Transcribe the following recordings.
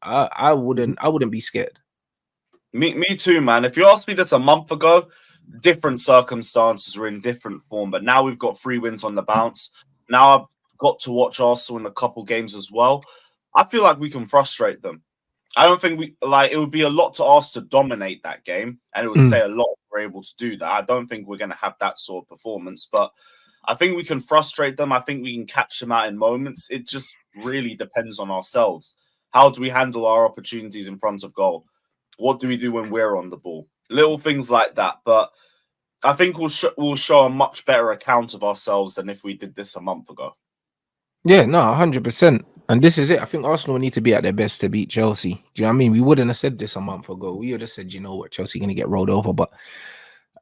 I wouldn't be scared. Me too, man. If you asked me this a month ago, different circumstances, we're in different form. But now we've got 3 wins on the bounce. Now I've got to watch Arsenal in a couple games as well. I feel like we can frustrate them. I don't think it would be a lot to ask to dominate that game, and it would say a lot if we're able to do that. I don't think we're going to have that sort of performance, but I think we can frustrate them. I think we can catch them out in moments. It just really depends on ourselves. How do we handle our opportunities in front of goal? What do we do when we're on the ball? Little things like that. But I think we'll show a much better account of ourselves than if we did this a month ago. Yeah, no, 100%. And this is it. I think Arsenal need to be at their best to beat Chelsea. Do you know what I mean? We wouldn't have said this a month ago. We would have said, you know what, Chelsea going to get rolled over. But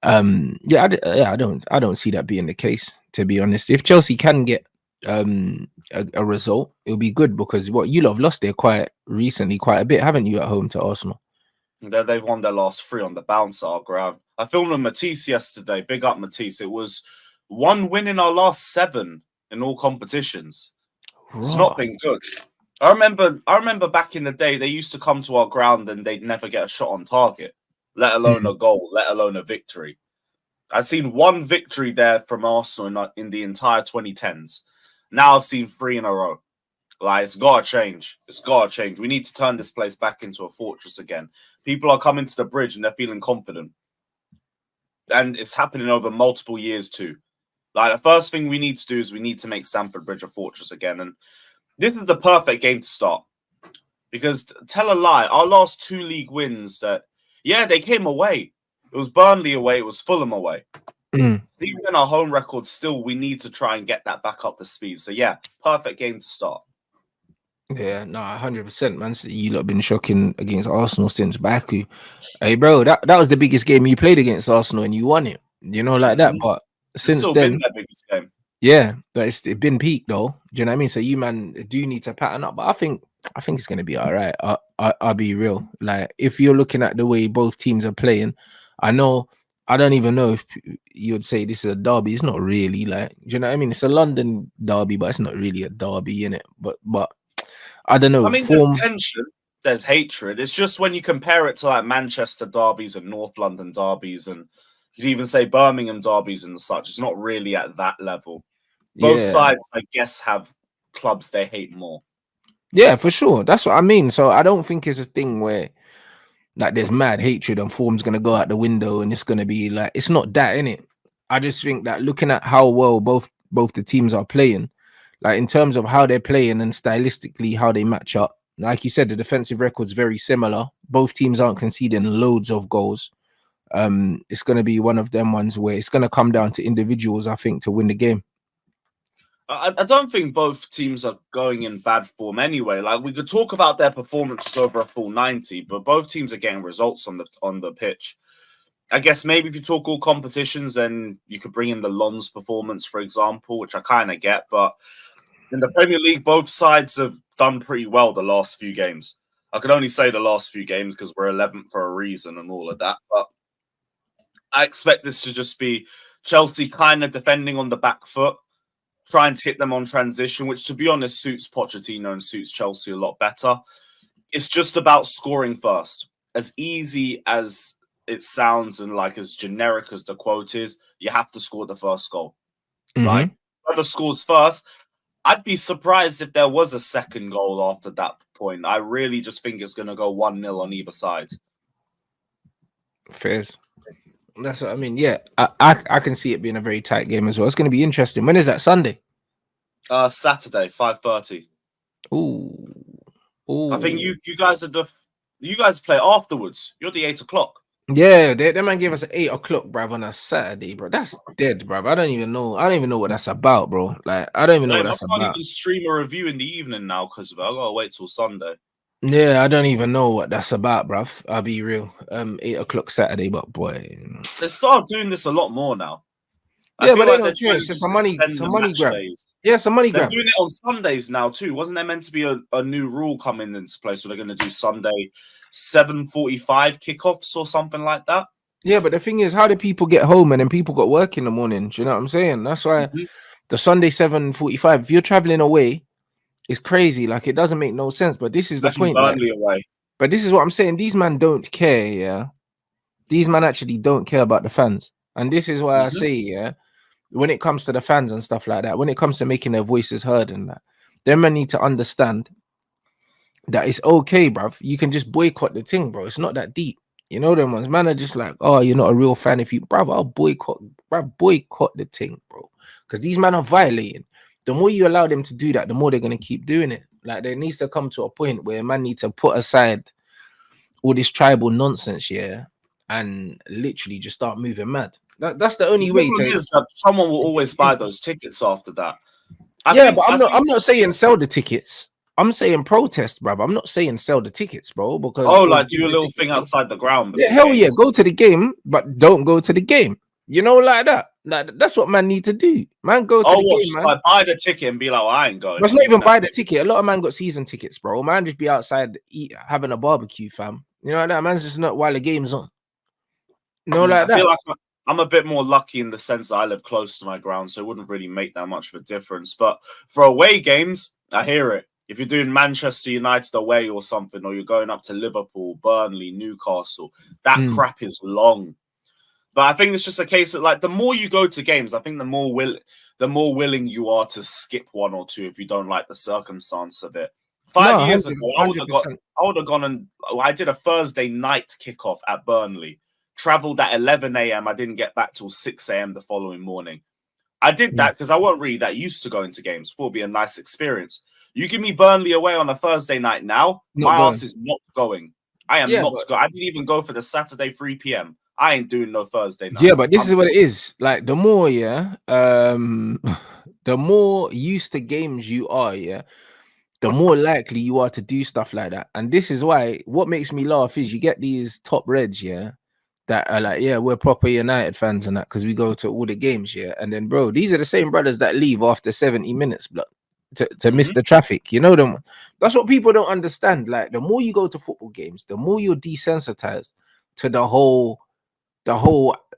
I don't see that being the case, to be honest. If Chelsea can get a result, it'll be good, because you have lost there quite a bit, haven't you, at home to Arsenal? They've won their last 3 on the bounce at our ground. I filmed with Matisse yesterday. Big up Matisse. It was 1 win in our last 7 in all competitions. It's not been good. I remember back in the day, they used to come to our ground and they'd never get a shot on target, let alone a goal, let alone a victory. I've seen 1 victory there from Arsenal in the entire 2010s. Now I've seen 3 in a row. Like, it's got to change. It's got to change. We need to turn this place back into a fortress again. People are coming to the bridge and they're feeling confident. And it's happening over multiple years too. Like, the first thing we need to do is we need to make Stamford Bridge a fortress again. And this is the perfect game to start. Because, tell a lie, our last 2 league wins they came away. It was Burnley away, it was Fulham away. Even in our home record, still, we need to try and get that back up to speed. So, yeah, perfect game to start. Yeah, no, 100%, man. So you lot have been shocking against Arsenal since Baku. Hey, bro, that was the biggest game you played against Arsenal and you won it. You know, like that. But since still then, been their biggest game. Yeah, but it's been peak though. Do you know what I mean? So you man do need to pattern up. But I think it's gonna be all right. I'll be real. Like, if you're looking at the way both teams are playing, I don't even know if you'd say this is a derby. It's not really, like, do you know what I mean? It's a London derby, but it's not really a derby, innit? But I don't know. I mean, there's tension, there's hatred. It's just when you compare it to like Manchester derbies and North London derbies, and you could even say Birmingham derbies and such, it's not really at that level. Both sides, I guess, have clubs they hate more. Yeah, for sure. That's what I mean. So I don't think it's a thing where like there's mad hatred and form's gonna go out the window and it's gonna be like, it's not that, innit? I just think that looking at how well both the teams are playing, like in terms of how they're playing and stylistically how they match up, like you said, the defensive record's very similar. Both teams aren't conceding loads of goals. It's gonna be one of them ones where it's gonna come down to individuals, I think, to win the game. I don't think both teams are going in bad form anyway. Like, we could talk about their performances over a full 90, but both teams are getting results on the pitch. I guess maybe if you talk all competitions, then you could bring in the Lens performance, for example, which I kind of get. But in the Premier League, both sides have done pretty well the last few games. I could only say the last few games because we're 11th for a reason and all of that. But I expect this to just be Chelsea kind of defending on the back foot, trying to hit them on transition, which, to be honest, suits Pochettino and suits Chelsea a lot better. It's just about scoring first. As easy as it sounds and like as generic as the quote is, you have to score the first goal, right? Whoever scores first, I'd be surprised if there was a second goal after that point. I really just think it's going to go 1-0 on either side. Fairs. That's what I mean. Yeah, I can see it being a very tight game as well. It's going to be interesting. When is that? Sunday? Saturday, 5:30. Ooh. I think you guys you guys play afterwards. You're the 8 o'clock. Yeah, they might give us an 8 o'clock, bruv, on a Saturday, bro. That's dead, bruv. I don't even know what that's about, bro. Like, I don't even know what that's about. I can't even stream a review in the evening now because of it. I gotta wait till Sunday. Yeah, I don't even know what that's about, bruv. I'll be real. 8 o'clock Saturday, but boy, they started doing this a lot more now. Yeah, but like they're doing some money grab. Yeah, some money grab. They're doing it on Sundays now too. Wasn't there meant to be a new rule coming into place? So they're going to do Sunday 7:45 kickoffs or something like that. Yeah, but the thing is, how do people get home and then people got work in the morning? Do you know what I'm saying? That's why the Sunday 7:45. If you're traveling away It's crazy. Like, it doesn't make no sense. But this is the Especially point. Like, Burnley away. but this is what I'm saying. These man don't care. Yeah, these man actually don't care about the fans, and this is why I Mhm. say, yeah, when it comes to the fans and stuff like that, when it comes to making their voices heard and that, them man need to understand that it's okay, bruv. You can just boycott the thing, bro. It's not that deep. You know them ones, man, are just like, oh, you're not a real fan if you, bruv. I'll boycott the thing, bro. Because these men are violating. The more you allow them to do that, the more they're gonna keep doing it. Like, there needs to come to a point where man need to put aside all this tribal nonsense, yeah, and literally just start moving mad. That's the The only way problem to. is that someone will always buy those tickets after that. Yeah, but I'm I think. not saying sell the tickets. I'm saying protest, bro. I'm not saying sell the tickets, bro, because Oh, or like give do a the little tickets, thing bro. outside the ground Yeah, before hell yeah, games. go to the game, but don't go to the game. You know, like that. Like, that's what man need to do. Man, go to Oh, the what? game, Just man. like buy the ticket and be like, well, I ain't going. Let's And not you even can have buy the it. ticket. A lot of man got season tickets, bro. Man just be outside having a barbecue, fam. You know, like that man's just not while the game's on. No, like I feel that. like I'm a bit more lucky in the sense that I live close to my ground, so it wouldn't really make that much of a difference. But for away games, I hear it. If you're doing Manchester United away or something, or you're going up to Liverpool, Burnley, Newcastle, that Mm. crap is long. But I think it's just a case of like the more you go to games, I think the more willing you are to skip one or two if you don't like the circumstance of it. 5 years ago, I would have got 100%. I would have gone and I did a Thursday night kickoff at Burnley. Traveled at 11 a.m. I didn't get back till 6 a.m. the following morning. I did that because I wasn't really that used to going to games. Thought it'd be a nice experience. You give me Burnley away on a Thursday night now, Not my ass going. is not going. I am Yeah, not but going. I didn't even go for the Saturday 3 p.m. I ain't doing no Thursday night. yeah, but this is what it is. Like, the more, yeah, the more used to games you are, yeah, the more likely you are to do stuff like that. And this is why what makes me laugh is you get these top reds, yeah, that are like, yeah, we're proper United fans and that because we go to all the games, yeah. And then, bro, these are the same brothers that leave after 70 minutes, blood, to miss the traffic. You know them. That's what people don't understand. Like, the more you go to football games, the more you're desensitized to the whole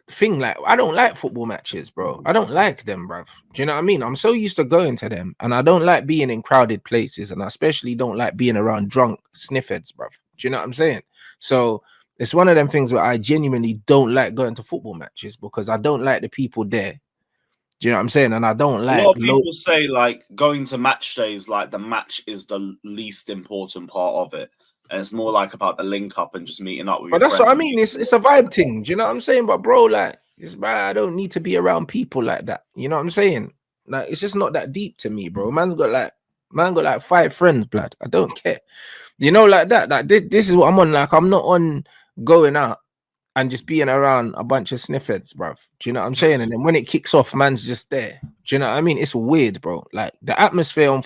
thing. Like, I don't like football matches, bro. I don't like them, bro. Do you know what I mean? I'm so used to going to them, and I don't like being in crowded places, and I especially don't like being around drunk sniffheads, bro. Do you know what I'm saying? So it's one of them things where I genuinely don't like going to football matches because I don't like the people there. Do you know what I'm saying? And I don't A like lot of people say like going to match days, like the match is the least important part of it, and it's more like about the link up and just meeting up with But your that's what friends. I And mean. It's a vibe thing. Do you know what I'm saying? But bro, like, I don't need to be around people like that. You know what I'm saying? Like, it's just not that deep to me, bro. Man got like 5 friends, blood. I don't care. You know, like that. Like, this is what I'm on. Like, I'm not on going out and just being around a bunch of sniffheads, bro. Do you know what I'm saying? And then when it kicks off, man's just there. Do you know what I mean? It's weird, bro. Like, the atmosphere on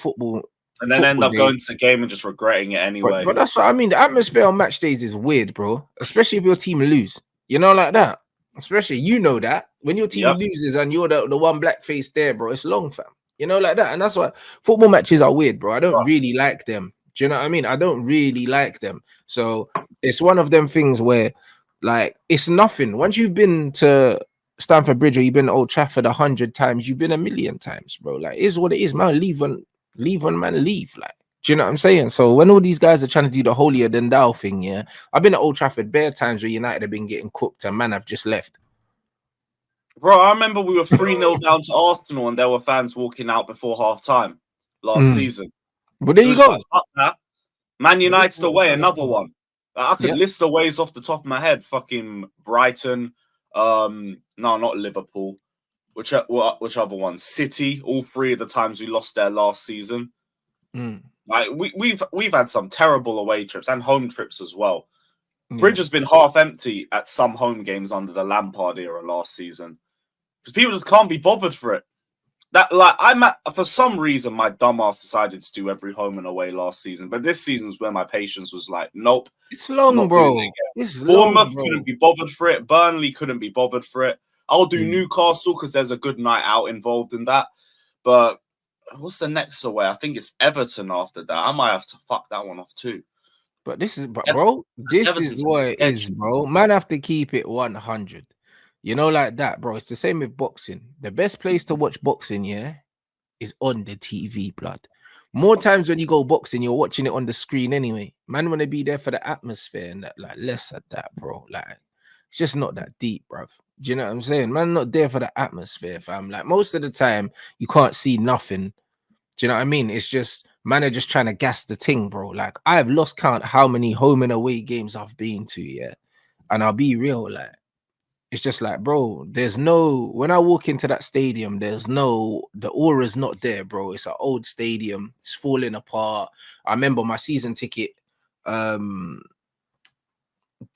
and then end football up days. going to the game and just regretting it anyway. But that's what I mean. The atmosphere on match days is weird, bro. Especially if your team lose. You know, like that. Especially, you know that when your team Yep. loses and you're the one black face there, bro. It's long, fam. You know, like that. And that's why football matches are weird, bro. I don't really like them. Do you know what I mean? I don't really like them. So it's one of them things where, like, it's nothing. Once you've been to Stamford Bridge or you've been to Old Trafford 100 times, you've been a million times, bro. Like, it is what it is, man. Leave when man leave. Like, do you know what I'm saying? So when all these guys are trying to do the holier than thou thing, yeah, I've been at Old Trafford bare times where United have been getting cooked and man have just left. Bro, I remember we were 3-0 down to Arsenal and there were fans walking out before half time last season. But there It you was go. like, fuck that. Man United away, another one. I could Yeah. list the ways off the top of my head. Fucking Brighton. No, not Liverpool. Which other one? City. All 3 of the times we lost there last season. Like we've had some terrible away trips and home trips as well. Bridge has been half empty at some home games under the Lampard era last season because people just can't be bothered for it. That like for some reason my dumbass decided to do every home and away last season, but this season was where my patience was like, nope, It's long, not bro. doing it again. It's Bournemouth long, bro. couldn't be bothered for it. Burnley couldn't be bothered for it. I'll do Mm. Newcastle because there's a good night out involved in that. But what's the next away? I think it's Everton after that. I might have to fuck that one off too. But this is Everton's what on it the edge. is, bro. Man have to keep it 100. You know, like that, bro. It's the same with boxing. The best place to watch boxing, yeah, is on the TV, blood. More times when you go boxing, you're watching it on the screen anyway. Man, want to be there for the atmosphere and that, like, less of that, bro. Like, it's just not that deep, bro. Do you know what I'm saying? Man, not there for the atmosphere, fam. Like, most of the time, you can't see nothing. Do you know what I mean? It's just, man are just trying to gas the thing, bro. Like, I have lost count how many home and away games I've been to, yeah. And I'll be real, like, it's just like, bro, there's no, when I walk into that stadium, the aura's not there, bro. It's an old stadium, it's falling apart. I remember my season ticket, the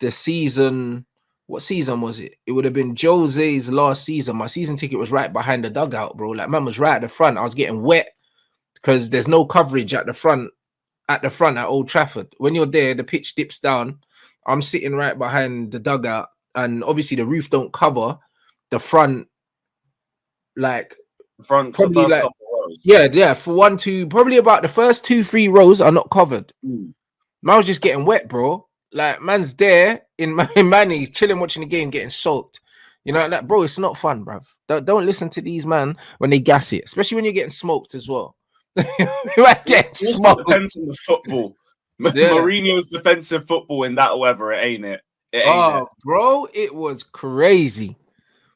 season, what season was it? It would have been Jose's last season. My season ticket was right behind the dugout, bro. Like, man was right at the front. I was getting wet because there's no coverage at the front at Old Trafford. When you're there, the pitch dips down. I'm sitting right behind the dugout. And obviously the roof don't cover the front, like probably like yeah, for 1, 2, probably about the first 2, 3 rows are not covered. Man was just getting wet, bro. Like, man's there in he's chilling watching the game, getting soaked. You know, like, bro, it's not fun, bruv. Don't listen to these man when they gas it, especially when you're getting smoked as well. You might get smoked. Depends on the football. Yeah. Mourinho's defensive football in that weather, it ain't it. Oh, bro, it was crazy.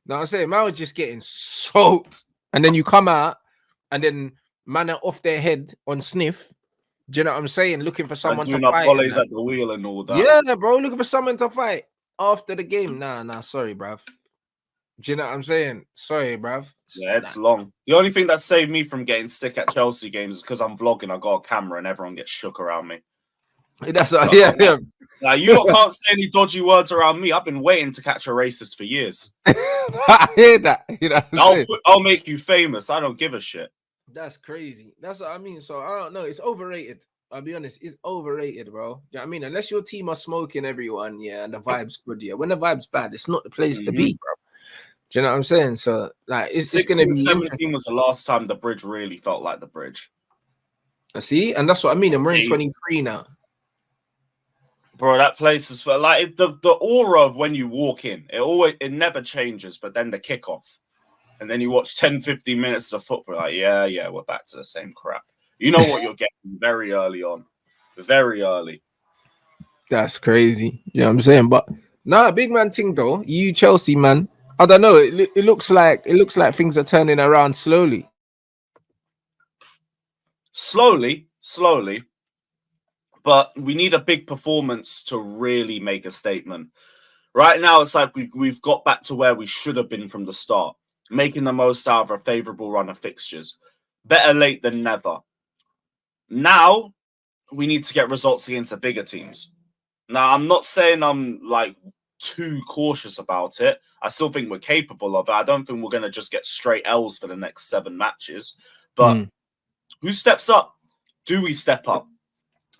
Now I'm saying, man was just getting soaked, and then you come out, and then man are off their head on sniff. Do you know what I'm saying? Looking for someone to fight. Volleys at the wheel and all that. Yeah, bro, looking for someone to fight after the game. Nah, sorry, bruv. Do you know what I'm saying? Sorry, bruv. Yeah, it's long. The only thing that saved me from getting sick at Chelsea games is because I'm vlogging. I got a camera, and everyone gets shook around me. That's yeah. Now you can't say any dodgy words around me. I've been waiting to catch a racist for years. I hear that. You know, I'll make you famous. I don't give a shit. That's crazy. That's what I mean. So I don't know. It's overrated. I'll be honest. It's overrated, bro. You know what I mean? Unless your team are smoking everyone, yeah, and the vibe's good, yeah. When the vibe's bad, it's not the place to be, bro. Do you know what I'm saying? So like, it's gonna be 17 was the last time the bridge really felt like the bridge. See, and that's what I mean. And we're in 23 now. Bro, that place is like the aura of when you walk in, it never changes, but then the kickoff. And then you watch 10, 15 minutes of football, like, yeah, we're back to the same crap. You know what you're getting very early on. Very early. That's crazy. You know what I'm saying? But nah, big man thing though. You Chelsea, man. I don't know. It looks like things are turning around slowly. Slowly. But we need a big performance to really make a statement. Right now, it's like we've got back to where we should have been from the start, making the most out of a favourable run of fixtures. Better late than never. Now, we need to get results against the bigger teams. Now, I'm not saying I'm like too cautious about it. I still think we're capable of it. I don't think we're going to just get straight L's for the next 7 matches. But who steps up? Do we step up?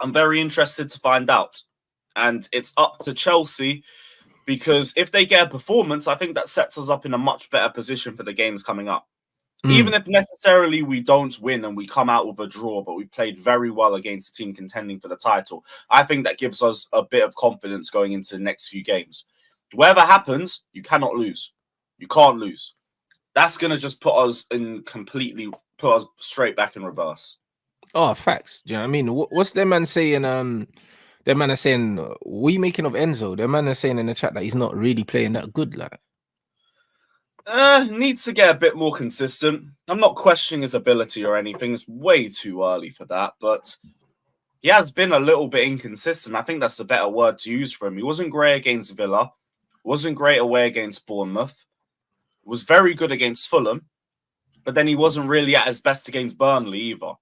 I'm very interested to find out. And it's up to Chelsea, because if they get a performance, I think that sets us up in a much better position for the games coming up. Even if necessarily we don't win and we come out with a draw, but we've played very well against a team contending for the title, I think that gives us a bit of confidence going into the next few games. Whatever happens, you cannot lose. You can't lose. That's going to just put us straight back in reverse. Oh, facts. Do you know what I mean? What's their man saying? Their man are saying, what are you making of Enzo? Their man are saying in the chat that he's not really playing that good, like. Needs to get a bit more consistent. I'm not questioning his ability or anything. It's way too early for that, but he has been a little bit inconsistent. I think that's the better word to use for him. He wasn't great against Villa, wasn't great away against Bournemouth, was very good against Fulham, but then he wasn't really at his best against Burnley either.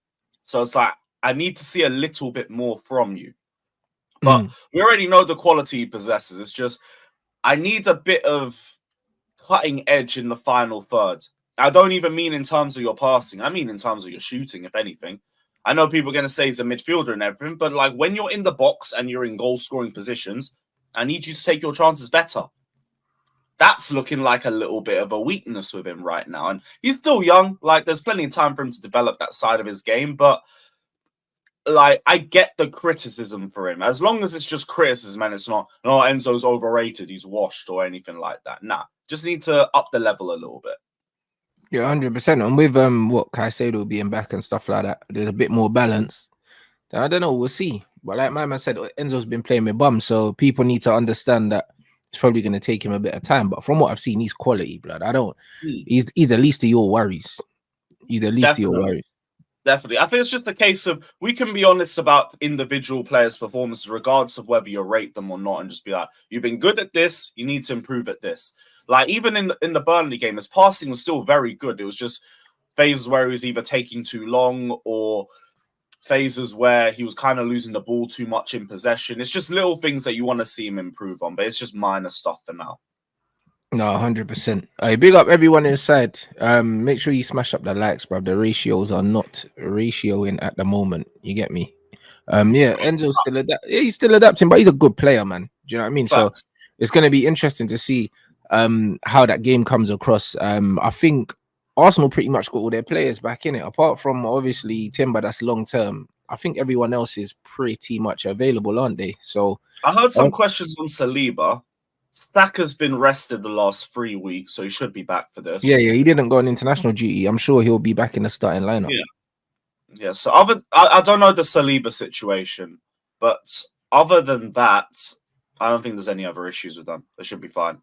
So it's like, I need to see a little bit more from you. But we already know the quality he possesses. It's just, I need a bit of cutting edge in the final third. I don't even mean in terms of your passing. I mean in terms of your shooting, if anything. I know people are going to say he's a midfielder and everything, but like when you're in the box and you're in goal-scoring positions, I need you to take your chances better. That's looking like a little bit of a weakness with him right now. And he's still young. Like, there's plenty of time for him to develop that side of his game. But, like, I get the criticism for him. As long as it's just criticism and it's not, no, Enzo's overrated, he's washed or anything like that. Nah, just need to up the level a little bit. Yeah, 100%. And with what Caicedo being back and stuff like that, there's a bit more balance. I don't know. We'll see. But like my man said, Enzo's been playing with bum, so people need to understand that it's probably going to take him a bit of time. But from what I've seen, he's quality, blood. I don't. He's the least of your worries. He's the least of your Definitely. worries. Definitely. I think it's just a case of we can be honest about individual players' performances, regardless of whether you rate them or not, and just be like, you've been good at this, you need to improve at this. Like, even in the Burnley game, his passing was still very good. It was just phases where he was either taking too long or phases where he was kind of losing the ball too much in possession. It's just little things that you want to see him improve on, but it's just minor stuff for now. No, 100%. Big up everyone inside. Make sure you smash up the likes, bro. The ratios are not ratioing at the moment. You get me? Yeah, Enzo's still he's still adapting, but he's a good player, man. Do you know what I mean? Facts. So it's gonna be interesting to see how that game comes across. I think Arsenal pretty much got all their players back in it, apart from obviously Timber, that's long term. I think everyone else is pretty much available, aren't they? So I heard some questions on Saliba. Stacker's been rested the last 3 weeks, so he should be back for this. yeah, he didn't go on international duty. I'm sure he'll be back in the starting lineup. Yeah. So I don't know the Saliba situation, but other than that, I don't think there's any other issues with them. They should be fine.